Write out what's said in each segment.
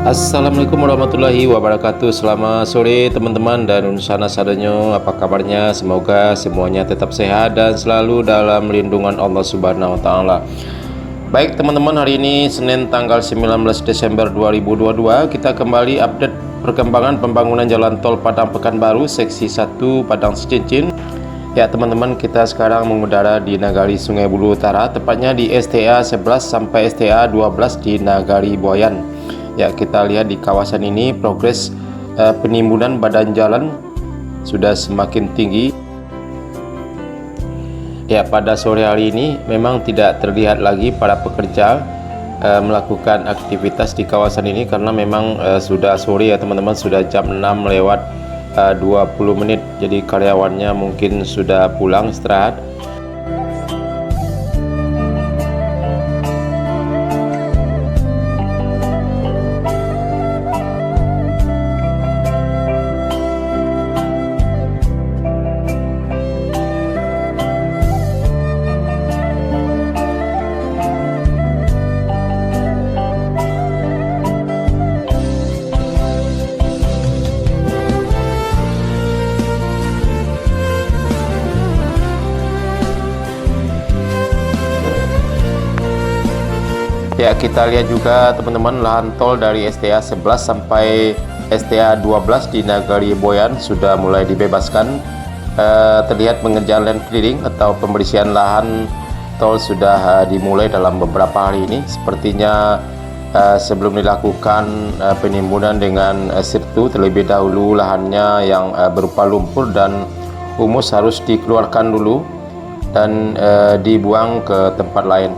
Assalamualaikum warahmatullahi wabarakatuh. Selamat sore teman-teman dan Unsana Sadanyo. Apa kabarnya? Semoga semuanya tetap sehat dan selalu dalam lindungan Allah Subhanahu wa taala. Baik teman-teman, hari ini Senin tanggal 19 Desember 2022 kita kembali update perkembangan pembangunan jalan tol Padang Pekanbaru seksi 1 Padang Sicincin. Ya teman-teman, kita sekarang mengudara di Nagari Sungai Bulu Utara, tepatnya di STA 11 sampai STA 12 di Nagari Boyan. Ya, kita lihat di kawasan ini progres penimbunan badan jalan sudah semakin tinggi. Ya, pada sore hari ini memang tidak terlihat lagi para pekerja melakukan aktivitas di kawasan ini karena memang sudah sore ya teman-teman, sudah jam 6 lewat 20 menit. Jadi karyawannya mungkin sudah pulang istirahat. Ya, kita lihat juga teman-teman, lahan tol dari STA 11 sampai STA 12 di Nagari Boyan sudah mulai dibebaskan. Terlihat pengerjaan land clearing atau pembersihan lahan tol sudah dimulai dalam beberapa hari ini. Sepertinya sebelum dilakukan penimbunan dengan sirtu, terlebih dahulu lahannya yang berupa lumpur dan humus harus dikeluarkan dulu dan dibuang ke tempat lain.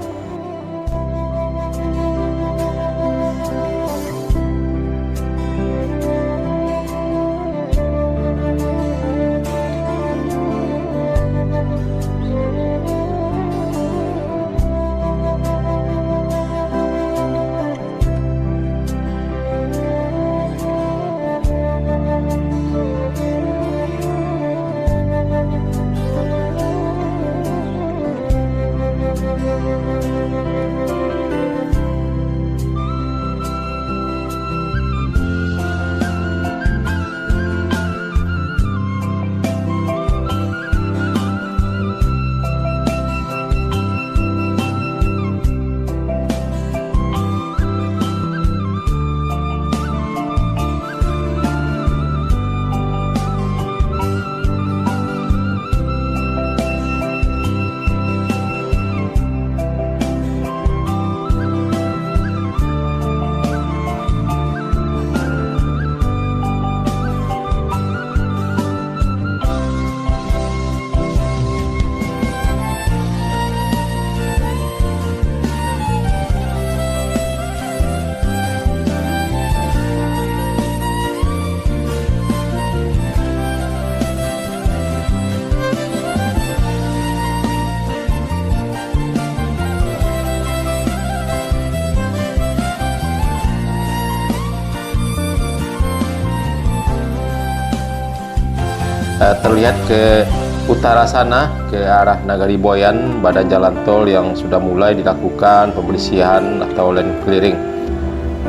Terlihat ke utara sana, ke arah Nagari Boyan, badan jalan tol yang sudah mulai dilakukan pembersihan atau land clearing.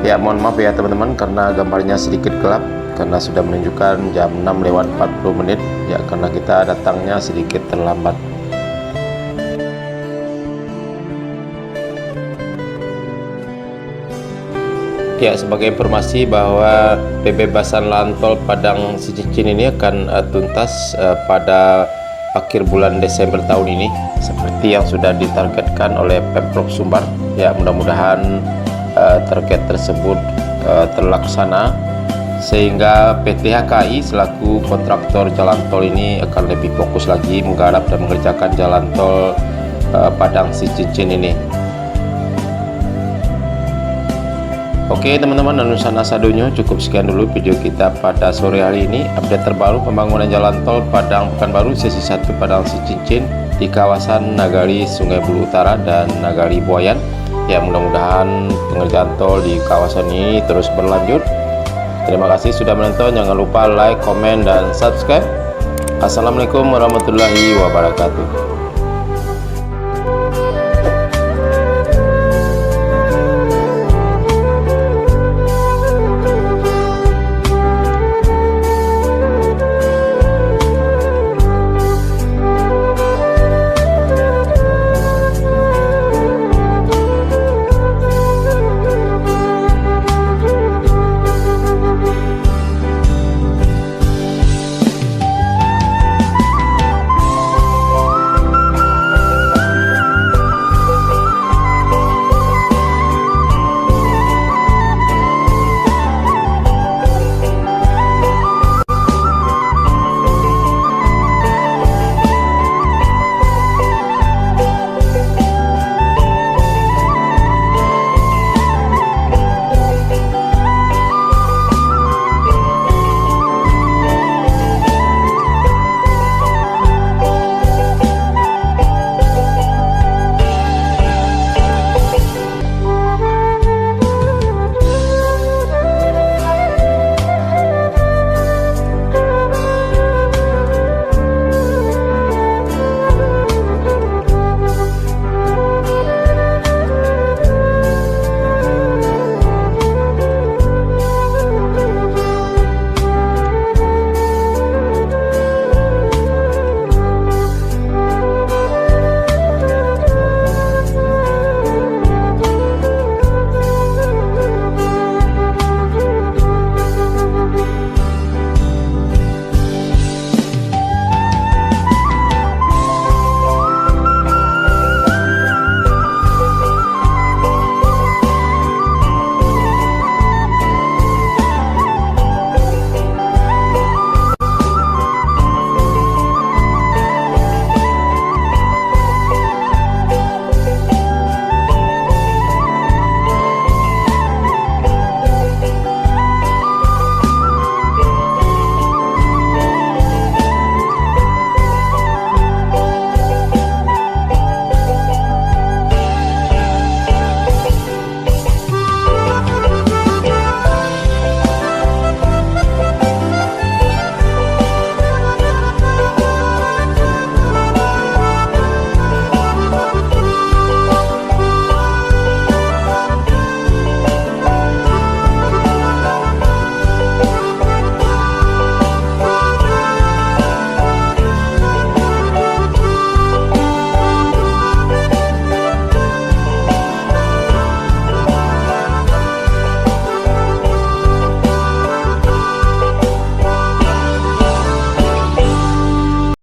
Ya, mohon maaf ya teman-teman karena gambarnya sedikit gelap karena sudah menunjukkan jam 6 lewat 40 menit ya, karena kita datangnya sedikit terlambat. Ya, sebagai informasi bahwa pembebasan lahan tol Padang Sicincin ini akan tuntas pada akhir bulan Desember tahun ini seperti yang sudah ditargetkan oleh Pemprov Sumbar. Ya, mudah-mudahan target tersebut terlaksana sehingga PT HKI selaku kontraktor jalan tol ini akan lebih fokus lagi menggarap dan mengerjakan jalan tol Padang Sicincin ini. Oke teman-teman, Unsana Sadanyo, cukup sekian dulu video kita pada sore hari ini. Update terbaru pembangunan jalan tol Padang Pekanbaru sesi 1 Padang Sicincin di kawasan Nagari Sungai Bulu Utara dan Nagari Boyan. Ya, mudah-mudahan pengerjaan tol di kawasan ini terus berlanjut. Terima kasih sudah menonton, jangan lupa like, komen, dan subscribe. Assalamualaikum warahmatullahi wabarakatuh.